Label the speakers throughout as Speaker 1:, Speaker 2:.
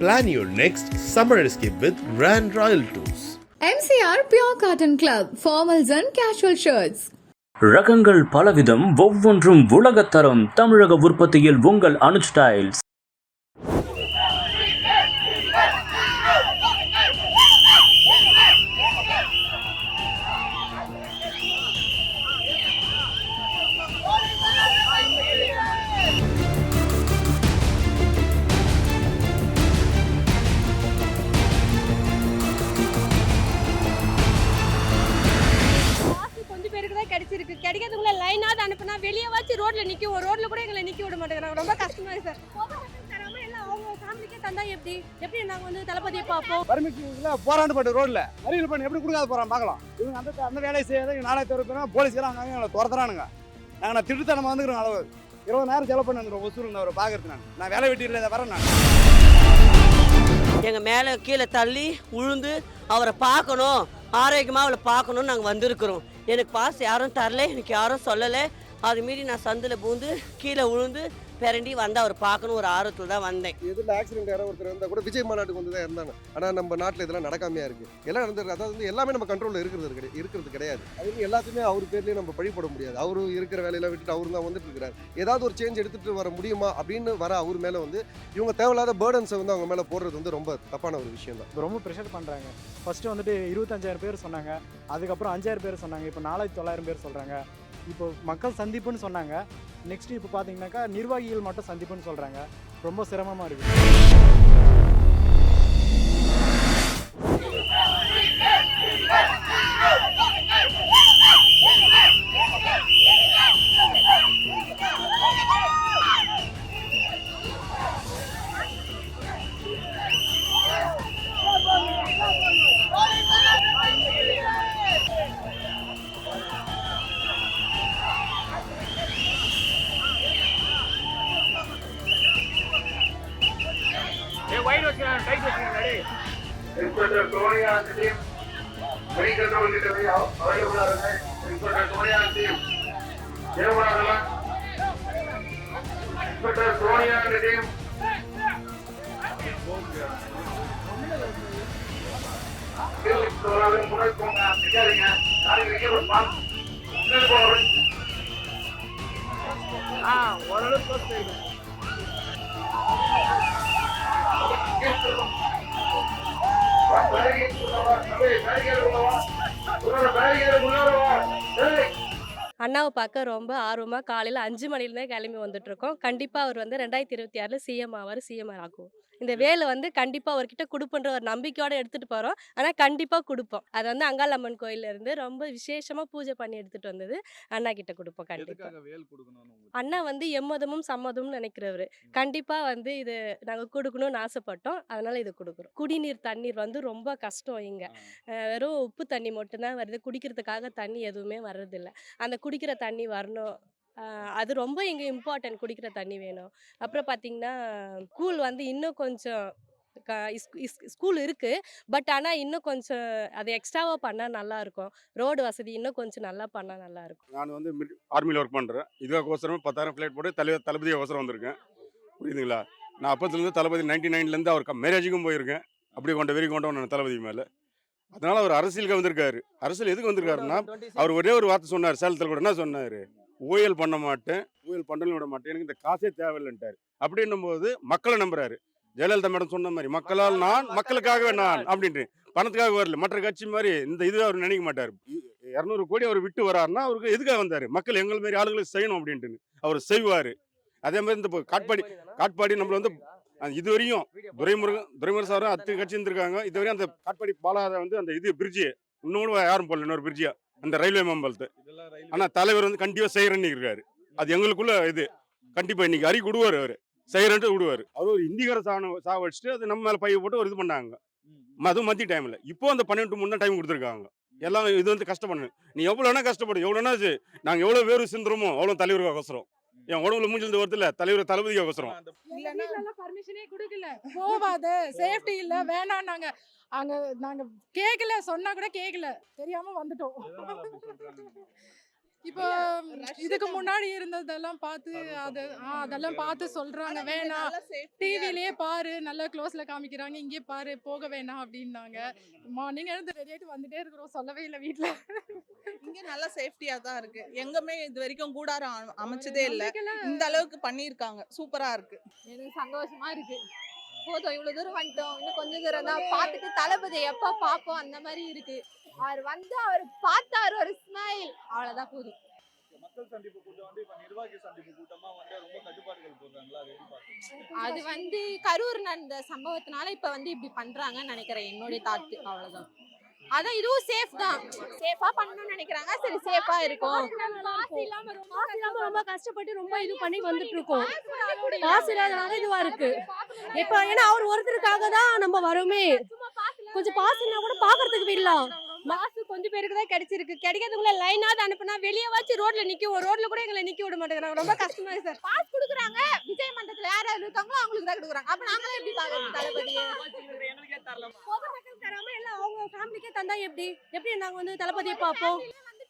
Speaker 1: Plan your next summer escape with Grand Royal Tours.
Speaker 2: MCR Pure Cotton Club, formals and casual shirts.
Speaker 3: ரகங்கள் பலவிதம், ஒவ்வொன்றும் உலகத்தரம். தமிழக உற்பத்தியில் உங்கள் அனுஜ் ஸ்டைல்ஸ்.
Speaker 4: கிடைக்கிறதுக்குள்ள லைனாவது அனுப்புனா வெளியே வச்சு ரோட்ல நிற்கும். ரோட்ல கூட எங்களை நிற்க விட மாட்டேங்கிறாங்க. ரொம்ப கஷ்டமா இருக்கு சார். தராம எல்லாம் அவங்க ஃபேமிலிக்கே தந்தா எப்படி நாங்கள் வந்து தளபதியை பார்ப்போம்.
Speaker 5: பர்மிஷன்ல போராட்டப்பட்ட ரோட்ல அறிவியல் பண்ணி எப்படி கொடுக்காத போறான் பார்க்கலாம். இவங்க அந்த வேலையை செய்யாத நாளைக்கு தவிர போலீஸ்லாம் எங்களை துரத்துறானுங்க. நாங்கள் திட்டுத்தனமா வந்துக்கிறோம். அளவு 20,000 செலவு பண்ண ஒசூல் அவரை பார்க்கறது நான் வேலை வெட்டியில் வரேன். நான்
Speaker 6: எங்கள் மேலே கீழே தள்ளி உழுந்து அவரை பார்க்கணும், ஆரோக்கியமாக அவளை பார்க்கணும்னு நாங்கள் வந்திருக்கிறோம். எனக்கு பாஸ் யாரும் தரல, எனக்கு யாரும் சொல்லலை. அது மீறி நான் சந்தில் பூந்து கீழே உழுந்து பிறண்டி வந்து அவர் பார்க்கணும் ஒரு ஆர்வத்தில் தான் வந்தேன்.
Speaker 7: இதில் ஆக்சிடென்ட் யாரோ ஒருத்தர் இருந்தால் கூட விஜய் மாநாட்டுக்கு வந்து தான் இருந்தாங்க. ஆனால் நம்ம நாட்டில் இதெல்லாம் நடக்காமையா இருக்குது. எல்லாம் நடந்துருக்கு. அதாவது வந்து எல்லாமே நம்ம கண்ட்ரோலில் இருக்கிறது கிடையாது. அது வந்து எல்லாத்தையுமே அவர் பேர்லேயே நம்ம பழி போட முடியாது. அவரு இருக்கிற வேலையெல்லாம் விட்டுட்டு அவரு தான் வந்துட்டு இருக்கிறார். ஏதாவது ஒரு சேஞ்ச் எடுத்துகிட்டு வர முடியுமா அப்படின்னு வர அவர் மேலே வந்து இவங்க தேவையில்லாத பேர்டன்ஸை வந்து அவங்க மேலே போடுறது வந்து ரொம்ப தப்பான ஒரு விஷயம் தான்.
Speaker 8: ரொம்ப ப்ரெஷர் பண்ணுறாங்க. ஃபஸ்ட்டு வந்துட்டு 25,000 பேர் சொன்னாங்க, அதுக்கப்புறம் 5,000 பேர் சொன்னாங்க, இப்போ 4,900 பேர் சொல்கிறாங்க. இப்போ மக்கள் சந்திப்புன்னு சொன்னாங்க. நெக்ஸ்ட் இப்போ பார்த்தீங்கன்னாக்கா நிர்வாகிகள் மட்டும் சந்திப்புன்னு சொல்கிறாங்க. ரொம்ப சிரமமாக இருக்குது.
Speaker 9: Inspector Sonia and team, very control delivery available. Inspector Sonia and team, Inspector Sonia and team.
Speaker 4: அண்ணாவை பார்க்க ரொம்ப ஆர்வமாக காலையில் 5 மணிலேருந்தே கிளம்பி வந்துட்டுருக்கோம். கண்டிப்பாக அவர் வந்து 2026 சிஎம் ஆவார், சிஎம் ஆகும். இந்த வேலை வந்து கண்டிப்பாக அவர்கிட்ட கொடுப்பன்ற ஒரு நம்பிக்கையோடு எடுத்துகிட்டு போகிறோம். ஆனால் கண்டிப்பாக கொடுப்போம். அது வந்து அங்காளம்மன் கோயிலேருந்து ரொம்ப விசேஷமாக பூஜை பண்ணி எடுத்துகிட்டு வந்தது அண்ணா கிட்ட கொடுப்போம். கண்டிப்பாக அண்ணா வந்து எம்மதமும் சம்மதமும் நினைக்கிறவர். கண்டிப்பாக வந்து இது நாங்கள் கொடுக்கணும்னு ஆசைப்பட்டோம். அதனால் இது கொடுக்குறோம். குடிநீர் தண்ணீர் வந்து ரொம்ப கஷ்டம் இங்கே. வெறும் உப்பு தண்ணி மட்டும்தான் வருது. குடிக்கிறதுக்காக தண்ணி எதுவுமே வர்றதில்லை. அந்த குடிக்கிற தண்ணி வரணும். அது ரொம்ப இங்கே இம்பார்ட்டன்ட். குடிக்கிற தண்ணி வேணும். அப்புறம் பார்த்திங்கன்னா ஸ்கூல் வந்து இன்னும் கொஞ்சம் ஸ்கூல் இருக்குது. பட் ஆனால் இன்னும் கொஞ்சம் அது எக்ஸ்ட்ராவாக பண்ணால் நல்லாயிருக்கும். ரோடு வசதி இன்னும் கொஞ்சம் நல்லா பண்ணால் நல்லாயிருக்கும்.
Speaker 5: நான் வந்து ஆர்மியில் ஒர்க் பண்ணுறேன். இதுக்கோசரம் 10,000 ஃப்ளைட் போட்டு தளபதி அவசரம் வந்திருக்கேன். புரியுதுங்களா? நான் அப்போத்துலேருந்து தளபதி 99லேருந்து அவர் மேரேஜுக்கும் போயிருக்கேன். அப்படி வெறி கொண்டவன் நான் தளபதி மேலே. அதனால் அவர் அரசியலுக்கு வந்திருக்காரு. அரசியல் எதுக்கு வந்திருக்காருன்னா, அவர் ஒரே ஒரு வார்த்தை சொன்னார். சேலத்தில் கூட என்ன சொன்னார்? ஊழல் பண்ண மாட்டேன், ஊழல் பண்ணல விட மாட்டேன், எனக்கு இந்த காசே தேவையில்லைன்ட்டார். அப்படின்னும் போது மக்களை நம்புறாரு. ஜெயலலிதா மேடம் சொன்ன மாதிரி மக்களால் நான், மக்களுக்காகவே நான் அப்படின்ட்டு. பணத்துக்காக வரல. மற்ற கட்சி மாதிரி இந்த இது அவர் நினைக்க மாட்டார். 200 கோடி அவர் விட்டு வராருன்னா அவருக்கு எதுக்காக வந்தார்? மக்கள் எங்கள் மாரி ஆளுங்களுக்கு செய்யணும் அப்படின்ட்டு அவர் செய்வார். அதே மாதிரி இந்த காட்பாடி நம்மள வந்து இதுவரையும் துரைமுருகன் சாரும் அத்தனை கட்சி இருந்திருக்காங்க. இதுவரையும் அந்த காட்பாடி பாலாத வந்து அந்த இது பிரிட்ஜு இன்னொன்று யாரும் போடல. இன்னொரு பிரிட்ஜியா அந்த ரயில்வே மேம்பாலத்தை. ஆனால் தலைவர் வந்து கண்டிப்பாக செய்கிறேன்னு இருக்காரு. அது எங்களுக்குள்ள இது கண்டிப்பாக இன்னைக்கு அறிக்கை விடுவார். அவர் செய்கிறேன்ட்டு விடுவார். அவர் ஒரு இந்திகார சாவடிச்சுட்டு அது நம்ம மேலே பைய போட்டு ஒரு இது பண்ணாங்க. அதுவும் மத்திய டைமில். இப்போ அந்த 12 முன்னே டைம் கொடுத்துருக்காங்க. எல்லாம் இது வந்து கஷ்டப்படணும். நீ எவ்வளோ வேணா கஷ்டப்படும், எவ்வளோனா நாங்கள் எவ்வளோ வேறு சிந்துறோமோ அவ்வளோ தலைவருக்கு அவசரம். என் உடம்புல மூஞ்சிலிருந்து வருதுல தளபதிக்கு அவசரம்.
Speaker 10: பர்மிஷனே கொடுக்கல, போவாது, சேஃப்டி இல்லை, வேணாம். நாங்கள் கேட்கல, சொன்னா கூட கேட்கல, தெரியாம வந்துட்டோம். இப்போ இதுக்கு முன்னாடி இருந்ததெல்லாம் பார்த்து அதெல்லாம் பார்த்து சொல்றாங்க வேணாம், டிவிலேயே பாரு நல்லா க்ளோஸ்ல காமிக்கிறாங்க, இங்கே பாரு போக வேணாம் அப்படின்னாங்க. மார்னிங் எழுந்து ரெடியாயிட்டு வந்துட்டே இருக்கிறோம், சொல்லவே இல்லை வீட்டில்.
Speaker 11: இங்க நல்ல சேஃப்டியா தான் இருக்கு. எங்குமே இது வரைக்கும் கூடாரம் அமைச்சதே இல்ல. இந்த அளவுக்கு பண்ணிருக்காங்க, சூப்பரா இருக்கு.
Speaker 2: எனக்கு சந்தோஷமா இருக்கு. போதும், இவ்வளவு தூரம் வந்துட்டோம், இன்னும் கொஞ்சம் தூரம் தான், பார்த்துட்டு தளபதி எப்ப பார்ப்போம் அந்த மாதிரி இருக்கு. அவர் பார்த்தாரு ஒரு ஸ்மைல், அவ்வளவுதான் போதும்.
Speaker 12: மக்கள் சந்திப்பு கூட்டம் வந்து இப்ப நிர்வாகி சந்திப்பு கூட்டமா வந்து ரொம்ப கட்டுப்பாடுகள் போடுறாங்களா? அது எப்படி பாக்குறீங்க?
Speaker 2: அது கரூர் நடந்த சம்பவத்தினால இப்ப இப்படி பண்றாங்கன்னு நினைக்கிறேன், என்னுடைய தாட்டு. அவ்வளவுதான். அதான் இதுவும் சேஃப் தான், சேஃபா பண்ணணும்னு நினைக்கிறாங்க. சரி, சேஃபா இருக்கும்.
Speaker 4: ரொம்ப கஷ்டப்பட்டு ரொம்ப இது பண்ணி வந்துட்டு இருக்கோம். காசு இல்லாதனால இதுவா இருக்கு. இப்ப ஏன்னா அவர் ஒருத்தருக்காக தான் நம்ம வரோமே. கொஞ்சம் பாசுனா கூட பாக்குறதுக்கு விடலாம். மாசு கொஞ்சம் பேருக்கு தான் கிடைச்சிருக்கு. கிடைக்கிறதுக்குள்ள லைனாவது அனுப்புனா வெளியே வச்சு ரோட்ல நிக்கும். ரோட்ல கூட எங்களை நிக்க விட மாட்டேங்கிறாங்க. ரொம்ப கஷ்டமா இருக்கு சார்.
Speaker 2: பாஸ் கொடுக்குறாங்க, விஜய் மண்டபத்துல யார் யார் இருக்காங்களோ அவங்களுக்கு தான் கொடுக்குறாங்க. அப்ப நாங்களே எப்படி பாக்குறது தளபதியை?
Speaker 12: எங்களுக்கே தரல.
Speaker 4: பொது மக்கள் தராம எல்லாம் அவங்க ஃபேமிலிக்கே தந்தா எப்படி நாங்க தளபதியை பார்ப்போம்?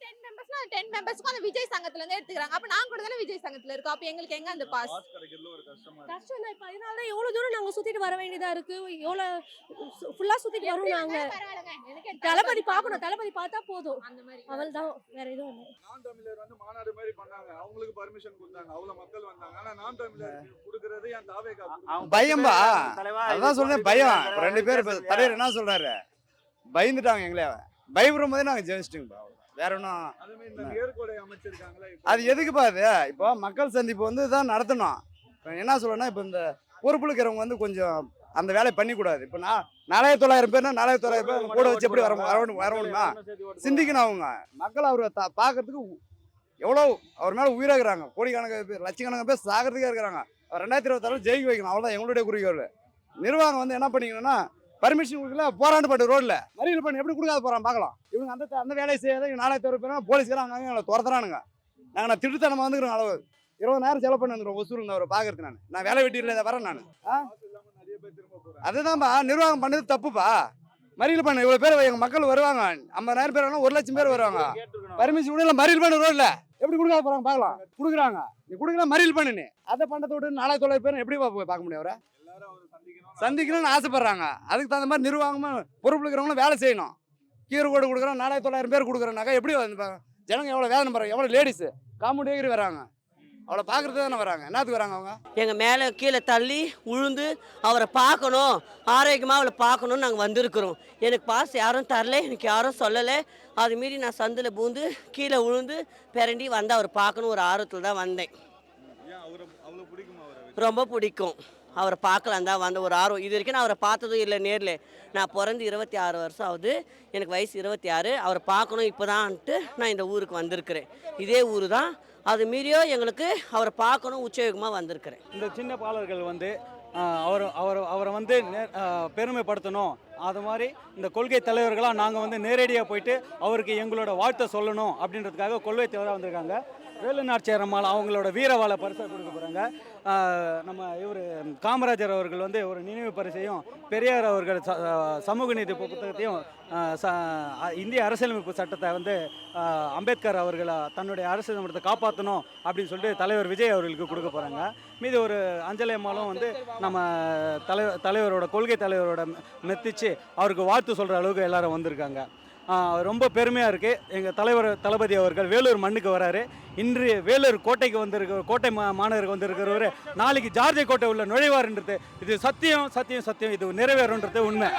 Speaker 2: 10 மெம்பர்ஸ்னா 10 மெம்பர்ஸ்க்கு அந்த விஜய் சங்கத்துல இருந்து எடுத்துக்கிறாங்க. அப்ப நாங்க கூட தானே விஜய் சங்கத்துல இருக்கோம். அப்ப எங்களுக்கு எங்க அந்த பாஸ்?
Speaker 12: பாஸ் கிடைக்கிறதுல ஒரு கஷ்டமா இருக்கு.
Speaker 4: கஷ்டம் தான். இப்ப அதனால தான் எவ்வளவு தூரம் நாங்க சுத்திட்டு வர வேண்டியதா இருக்கு. எவ்வளவு ஃபுல்லா சுத்திட்டு வரோம் நாங்க. தளபதி பார்க்கணும், தளபதி பார்த்தா போதும்.
Speaker 2: அந்த மாதிரி
Speaker 4: அவள்தான், வேற எதுவும் இல்லை.
Speaker 12: நாம் தமிழர் வந்து மாநாடு மாதிரி பண்ணாங்க. அவங்களுக்கு பர்மிஷன் கொடுத்தாங்க. அவ்வளவு மக்கள் வந்தாங்க. ஆனா நாம் தமிழர் கொடுக்கறது என் தாவேகா
Speaker 13: பயம்பா. அதான் சொல்றேன், பயம். 2 பேர் தலைவர் என்ன சொல்றாரு, பயந்துட்டாங்க. எங்களே பயப்படுற போதே நாங்க ஜெயிச்சிட்டோங்கப்பா. வேற ஒன்றும்
Speaker 12: அதே மாதிரி இந்த ஏற்கொடை அமைச்சிருக்காங்களா?
Speaker 13: அது எதுக்குப்பா? அது இப்போ மக்கள் சந்திப்பு தான் நடத்தணும். இப்போ என்ன சொல்லணும்னா, இப்போ இந்த பொறுப்புல இருக்கிறவங்க கொஞ்சம் அந்த வேலையை பண்ணிக்கூடாது. இப்போ 4900 பேர்னா 4900 பேர் கூட வச்சு எப்படி வரணுமா சிந்திக்கணும். அவங்க மக்கள் அவரை பார்க்கறதுக்கு எவ்வளோ அவர் மேலே உயிராகிறாங்க. கோடிக்கணக்கான பேர், லட்சக்கணக்கான பேர் சாகிறதுக்கே இருக்கிறாங்க. 2026 ஜெயிக்க வைக்கணும், அவ்வளோதான் எங்களுடைய குறிக்கோள். நிர்வாகம் என்ன பண்ணிக்கணும்னா, பர்மிஷன் கொடுக்கல, போராண்டு பாட்டு ரோட்ல மறியல் பண்ணி எப்படி கொடுக்காத போறான் பார்க்கலாம். இவங்க அந்த வேலையை செய்யாத 4000 பேர் போலீஸ்காரங்க அங்கே துரத்துறானுங்க. நாங்கள் திருத்தனமா வந்துக்கிறோம். அளவு 20,000 செலவு பண்ணி வந்துடும் ஒசூருங்க அவரை பார்க்கறது. நான் வேலை வெட்டியில் வரேன் நான். அதுதான்ப்பா நிர்வாகம் பண்ணது தப்புப்பா. மறியல் பண்ண இவ்வளோ பேர் எங்கள் மக்கள் வருவாங்க. 50,000 பேர் வரலாம், 1,00,000 பேர் வருவாங்க. பர்மிஷன் கொடுக்கல, மறியல் பண்ண ரோட்ல எப்படி கொடுக்காத போறாங்க பார்க்கலாம். கொடுக்குறாங்க, நீ கொடுக்கலாம் மறியல் பண்ணுன்னு. அதை பண்ணதை விட்டு 4900 பேர் எப்படி பார்க்க முடியும்? அவரை சந்திக்கணும்னு ஆசைப்படுறாங்க. அதுக்கு தகுந்த மாதிரி நிர்வாகமும் பொறுப்பு இருக்கிறவங்களும் வேலை செய்யணும். கீரை கோடு கொடுக்குறோம், 4900 பேர் கொடுக்குறோம்னாக்கா எப்படி ஜனங்க எவ்வளோ வேதனை பண்ணுறாங்க? எவ்வளோ லேடிஸு காம்பவுண்ட் வராங்க, அவளை பார்க்குறது தானே வராங்க. என்னத்துக்கு வராங்க அவங்க?
Speaker 6: எங்கள் மேலே கீழே தள்ளி உழுந்து அவரை பார்க்கணும், ஆரோக்கியமாக அவளை பார்க்கணுன்னு நாங்கள் வந்திருக்கிறோம். எனக்கு பாஸ் யாரும் தரல, எனக்கு யாரும் சொல்லலை. அது மீறி நான் சந்தில் பூந்து கீழே உழுந்து பிறண்டி வந்து அவரை பார்க்கணும் ஒரு ஆர்வத்தில் தான் வந்தேன். ரொம்ப பிடிக்கும். அவரை பார்க்கலாம் தான் வந்த ஒரு ஆர்வம். இது வரைக்கும் நான் அவரை பார்த்ததும் இல்லை நேரில். நான் பிறந்து 26 வருஷம் ஆகுது, எனக்கு வயசு 26. அவரை பார்க்கணும் இப்போதான்ட்டு நான் இந்த ஊருக்கு வந்திருக்கிறேன். இதே ஊர் தான். அது மீறியோ எங்களுக்கு அவரை பார்க்கணும் உச்சயோகமாக வந்திருக்கிறேன்.
Speaker 8: இந்த சின்ன பாலர்கள் அவரை பெருமைப்படுத்தணும். அது மாதிரி இந்த கொள்கை தலைவர்களாக நாங்கள் நேரடியாக போயிட்டு அவருக்கு எங்களோட வாழ்த்தை சொல்லணும் அப்படின்றதுக்காக கொள்கை தலைவராக வந்திருக்காங்க. வேலுநாச்சியார் அம்மாள் அவங்களோட வீரவாளை பரிசாக கொடுக்க போகிறாங்க. நம்ம இவர் காமராஜர் அவர்கள் ஒரு நினைவு பரிசையும், பெரியார் அவர்கள் சமூக நீதி புத்தகத்தையும், இந்திய அரசியலமைப்பு சட்டத்தை அம்பேத்கர் அவர்கள் தன்னுடைய அரசியலமைப்பை காப்பாற்றணும் அப்படின்னு சொல்லிட்டு தலைவர் விஜய் அவர்களுக்கு கொடுக்க போகிறாங்க. மீது ஒரு அஞ்சலி அம்மாளும் நம்ம தலைவரோட கொள்கை தலைவரோட மெத்திச்சு அவருக்கு வாழ்த்து சொல்கிற அளவுக்கு எல்லாரும் வந்திருக்காங்க. ரொம்ப பெருமையாக இருக்குது. எங்கள் தளபதி அவர்கள் வேலூர் மண்ணுக்கு வராரு. இன்று வேலூர் கோட்டைக்கு கோட்டை மாநகருக்கு வந்திருக்கிறவர் நாளைக்கு ஜார்ஜை கோட்டை உள்ள நுழைவார்ன்றது இது சத்தியம் இது நிறைவேறுன்றது உண்மை.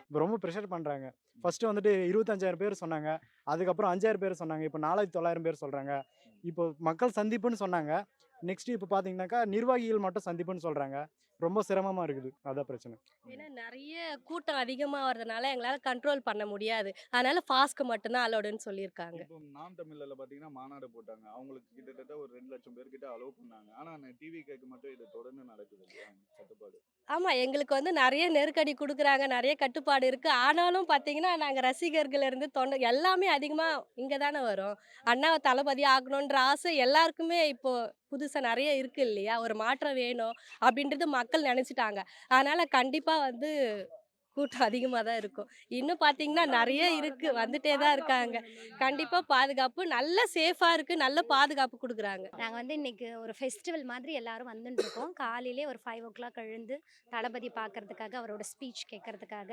Speaker 8: இப்போ ரொம்ப ப்ரெஷர் பண்ணுறாங்க. ஃபஸ்ட்டு 25,000 பேர் சொன்னாங்க, அதுக்கப்புறம் 5,000 பேர் சொன்னாங்க, இப்போ 4,900 பேர் சொல்கிறாங்க. இப்போ மக்கள் சந்திப்புன்னு சொன்னாங்க. நெக்ஸ்ட்டு இப்போ பார்த்தீங்கன்னாக்கா நிர்வாகிகள் மட்டும் சந்திப்புன்னு சொல்கிறாங்க. ரொம்ப சிரமமாக இருக்குது, அதான் பிரச்சனை.
Speaker 4: ஏன்னா நிறைய கூட்டம் அதிகமாக வர்றதுனால எங்களால் கண்ட்ரோல் பண்ண முடியாது. அதனால ஃபாஸ்க்கு மட்டும்தான் அலோடுன்னு சொல்லியிருக்காங்க.
Speaker 12: இப்போ நாம் தமிழில் பார்த்தீங்கன்னா மாநாடு போட்டாங்க. அவங்களுக்கு கிட்டத்தட்ட ஒரு 2 லட்சம் பேர்கிட்ட அலோவ் பண்ணாங்க. ஆனால் டிவி கேக்கு மட்டும் இது தொடர்ந்து நடக்குது கட்டுப்பாடு.
Speaker 4: ஆமாம், எங்களுக்கு நிறைய நெருக்கடி கொடுக்குறாங்க, நிறைய கட்டுப்பாடு இருக்குது. ஆனாலும் பார்த்தீங்கன்னா நாங்கள் ரசிகர்கள்லேருந்து எல்லாமே அதிகமாக இங்கே தானே வரும். அண்ணாவை தளபதி ஆகணுன்ற ஆசை எல்லாருக்குமே இப்போது புதுசாக நிறைய இருக்குது இல்லையா? ஒரு மாற்றம் வேணும் அப்படின்றது மக்கள் நினச்சிட்டாங்க. அதனால் கண்டிப்பாக கூட்டம் அதிகமாக தான் இருக்கும். இன்னும் பார்த்தீங்கன்னா நிறைய இருக்கு, வந்துட்டே தான் இருக்காங்க. கண்டிப்பாக பாதுகாப்பு நல்ல சேஃபாக இருக்கு, நல்ல பாதுகாப்பு கொடுக்குறாங்க.
Speaker 14: நாங்கள் வந்து இன்னைக்கு ஒரு ஃபெஸ்டிவல் மாதிரி எல்லாரும் வந்துட்டு இருக்கோம். காலையிலே ஒரு 5 o'clock எழுந்து தளபதி பார்க்கறதுக்காக, அவரோட ஸ்பீச் கேட்கறதுக்காக.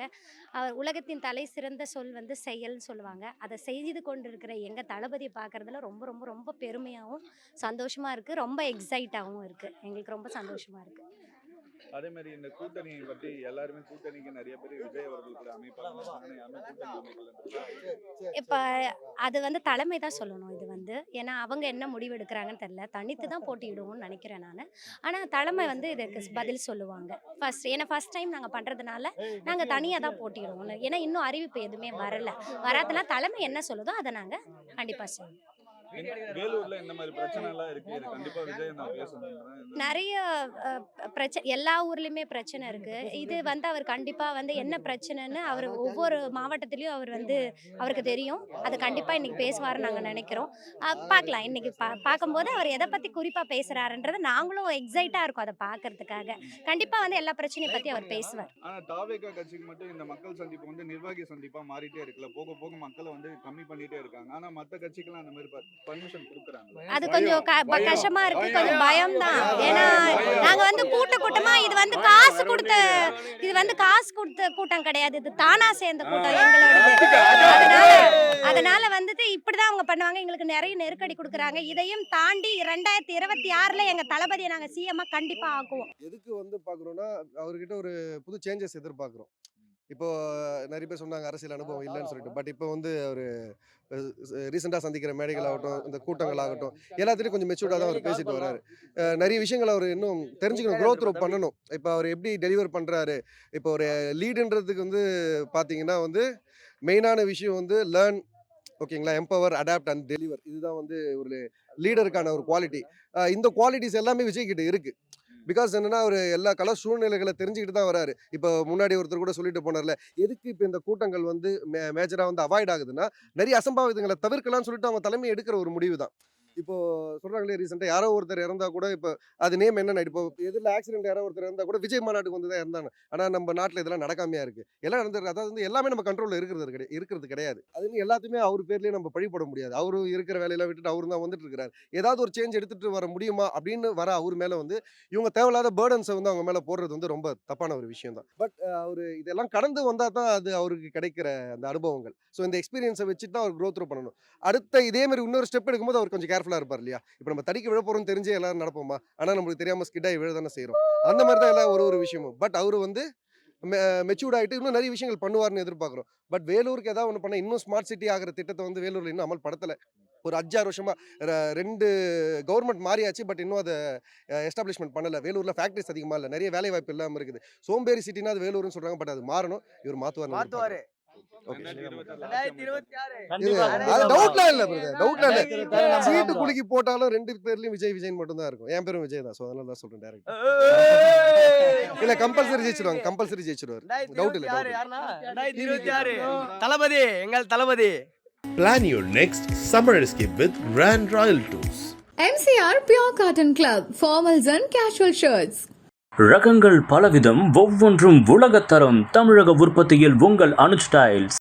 Speaker 14: அவர் உலகத்தின் தலை சிறந்த சொல் வந்து செயல்னு சொல்லுவாங்க. அதை செய்து கொண்டு இருக்கிற எங்கள் தளபதியை பார்க்கறதுல ரொம்ப ரொம்ப ரொம்ப பெருமையாகவும் சந்தோஷமாக இருக்குது. ரொம்ப எக்ஸைட்டாகவும் இருக்குது. எங்களுக்கு ரொம்ப சந்தோஷமாக இருக்குது.
Speaker 12: அதே மாதிரி இந்த கூட்டணி பத்தி எல்லாருமே கூட்டணிக்கு நிறைய பேர் விஜய் அவர்கள் கூட அமைப்பாங்க. ஆனா யாருமே கூட்டணி அமைக்கல.
Speaker 14: இப்போ அது வந்து தலைமை தான் சொல்லணும். இது வந்து ஏன்னா அவங்க என்ன முடிவு எடுக்கிறாங்கன்னு தெரியல. தனித்து தான் போட்டியிடுவோம்னு நினைக்கிறேன் நான். ஆனால் தலைமை வந்து இதுக்கு பதில் சொல்லுவாங்க. ஏன்னா ஃபர்ஸ்ட் டைம் நாங்கள் பண்ணுறதுனால நாங்கள் தனியாக தான் போட்டியிடுவோம். ஏன்னா இன்னும் அறிவிப்பு எதுவுமே வரல. வராதுனா தலைமை என்ன சொல்லுதோ அதை நாங்கள் கண்டிப்பாக செய்வோம்.
Speaker 12: வேலூர்ல இந்த மாதிரி பிரச்சனை எல்லாம் இருக்கு. இது கண்டிப்பா விஜய் நான் பேசணும்.
Speaker 14: நிறைய பிரச்சனை எல்லா ஊர்லேயுமே பிரச்சனை இருக்குது. இது வந்து அவர் கண்டிப்பாக வந்து என்ன பிரச்சனைன்னு அவர் ஒவ்வொரு மாவட்டத்துலேயும் அவர் வந்து அவருக்கு தெரியும். அது கண்டிப்பாக இன்றைக்கி பேசுவார்னு நாங்கள் நினைக்கிறோம். பார்க்கலாம் இன்றைக்கி பார்க்கும்போது அவர் எதை பற்றி குறிப்பாக பேசுகிறாருன்றது நாங்களும் எக்ஸைட்டாக இருக்கோம் அதை பார்க்கறதுக்காக. கண்டிப்பாக வந்து எல்லா பிரச்சனையை பற்றி அவர் பேசுவார்.
Speaker 12: ஆனால் தாவேகா கட்சிக்கு மட்டும் இந்த மக்கள் சந்திப்பு வந்து நிர்வாகி சந்திப்பாக மாறிட்டே இருக்குல்ல. போக போக மக்களை வந்து கம்மி பண்ணிட்டே இருக்காங்க. ஆனால் மற்ற கட்சிக்கெல்லாம் அந்த மாதிரி பர்மிஷன் கொடுக்குறாங்க.
Speaker 14: அது கொஞ்சம் கஷ்டமா இருக்கு, கொஞ்சம் பயம் தான். ஏன்னா நாங்க வந்து கூட்டமா இது வந்து காசு கொடுத்த கூட்டம் கிடையாது. இது தானா சேர்ந்த கூட்டம் எங்களோடது. அதனால வந்துட்டு இப்படிதான் அவங்க பண்ணுவாங்க. எங்களுக்கு நிறைய நெருக்கடி கொடுக்குறாங்க. இதையும் தாண்டி 2026ல எங்க தளபதியை நாங்க சிஎம்மா கண்டிப்பா ஆக்குவோம்.
Speaker 7: எதுக்கு வந்து பார்க்குறோன்னா அவர்கிட்ட ஒரு புது சேஞ்சஸ் எதிர்பார்க்குறோம். இப்போ நிறைய பேர் சொன்னாங்க அரசியல் அனுபவம் இல்லைன்னு சொல்லிட்டு. பட் இப்போ வந்து அவர் ரீசெண்டாக சந்திக்கிற மேடைகள் ஆகட்டும், இந்த கூட்டங்கள் ஆகட்டும், எல்லாத்துலேயும் கொஞ்சம் மெச்சூர்டாக தான் அவர் பேசிட்டு வர்றாரு. நிறைய விஷயங்கள் அவர் இன்னும் தெரிஞ்சுக்கணும், க்ரோத் த்ரூ பண்ணணும். இப்போ அவர் எப்படி டெலிவர் பண்ணுறாரு. இப்போ ஒரு லீடுன்றதுக்கு வந்து பார்த்தீங்கன்னா வந்து மெயினான விஷயம் வந்து லேர்ன், ஓகேங்களா, எம்பவர், அடாப்ட் அண்ட் டெலிவர். இதுதான் வந்து ஒரு லீடருக்கான ஒரு குவாலிட்டி. இந்த குவாலிட்டிஸ் எல்லாமே விஜய் கிட்ட இருக்குது. பிகாஸ் என்னன்னா அவர் எல்லா கல சூழ்நிலைகளை தெரிஞ்சுக்கிட்டு தான் வராரு. இப்போ முன்னாடி ஒருத்தர் கூட சொல்லிட்டு போனார்ல, எதுக்கு இப்போ இந்த கூட்டங்கள் வந்து மேஜராக வந்து அவாய்ட் ஆகுதுன்னா நிறைய அசம்பாவிதங்களை தவிர்க்கலாம்னு சொல்லிட்டு அவங்க தலைமை எடுக்கிற ஒரு முடிவு தான். இப்போ சொல்றாங்களே ரீசெண்டாக யாரோ ஒருத்தர் இறந்தா கூட இப்போ அது நேம் என்னென்ன, இப்போ எதில் ஆக்சிடென்ட் யாரோ ஒருத்தர் இருந்தால் கூட விஜய் மாநாட்டுக்கு வந்து தான் இருந்தாங்க. ஆனால் நம்ம நாட்டில் இதெல்லாம் நடக்காமையா இருக்குது. எல்லாம் நடந்திருக்கு. அதாவது வந்து எல்லாமே நம்ம கண்ட்ரோலில் இருக்கிறது கிடையாது. அது எல்லாத்தையுமே அவர் பேர்லேயே நம்ம பழிப்பட முடியாது. அவரும் இருக்கிற வேலையெல்லாம் விட்டுட்டு அவரு தான் வந்துட்டு இருக்கிறாரு. ஏதாவது ஒரு சேஞ்ச் எடுத்துகிட்டு வர முடியுமா அப்படின்னு வர அவர் மேலே வந்து இவங்க தேவையில்லாத பேர்டன்ஸை வந்து அவங்க மேலே போடுறது வந்து ரொம்ப தப்பான ஒரு விஷயம் தான். பட் அவர் இதெல்லாம் கடந்து வந்தால் தான் அது அவருக்கு கிடைக்கிற அந்த அனுபவங்கள். ஸோ இந்த எக்ஸ்பீரியன்ஸை வச்சுட்டு தான் அவர் க்ரோத் த்ரூ பண்ணணும். அடுத்த இதேமாதிரி இன்னொரு ஸ்டெப் எடுக்கும்போது அவர் கொஞ்சம் கேர்ஃபுல்லாக இருப்பார் இல்லையா. இப்போ நம்ம தடிக்க விழ போகிறோம்னு தெரிஞ்சே எல்லாரும் நடப்போமா, ஆனால் நம்மளுக்கு தெரியாமல் ஸ்கிட்டாகி விழ தானே செய்கிறோம். அந்த மாதிரி தான் எல்லாம் ஒரு விஷயமும். பட் அவர் வந்து மெச்சூர்ட் ஆகிட்டு இன்னும் நிறைய விஷயங்கள் பண்ணுவார்னு எதிர்பார்க்குறோம். பட் வேலூருக்கு ஏதாவது ஒன்று பண்ண இன்னும் ஸ்மார்ட் சிட்டி ஆகிற திட்டத்தை வந்து வேலூரில் இன்னும் அமல் படுத்தலை. ஒரு 5-6 வருஷமாக 2 கவர்மெண்ட் மாறியாச்சு. பட் இன்னும் அதை எஸ்டாப்ளிஷ்மெண்ட் பண்ணலை. வேலூரில் ஃபேக்ட்ரிஸ் அதிகமாக இல்லை, நிறைய வேலை வாய்ப்பு இல்லாமல் இருக்குது. சோம்பேறி சிட்டினா அது வேலூர்னு சொல்கிறாங்க. பட் அது மாறணும். இவர் மாற்றுவார். சீட்டு குலுக்கி போட்டாலும் 2 பேர்லயும் விஜய் மட்டும் தான் இருக்கும். என் பேரும் விஜய் தான். சோ அதனால தான் சொல்றேன் டைரக்ட். இல்ல கம்பல்சரி ஜெயிச்சிடுவார். டவுட் இல்ல.
Speaker 15: 2026 தளபதி எங்கள் தளபதி.
Speaker 1: Plan your next summer escape with Grand Royal Tours.
Speaker 16: MCR Pure Cotton Club, formals and casual shirts.
Speaker 3: ரகங்கள் பலவிதம், ஒவ்வொன்றும் உலகத்தரம். தமிழக உற்பத்தியில் உங்கள் அனுஜ் ஸ்டைல்ஸ்.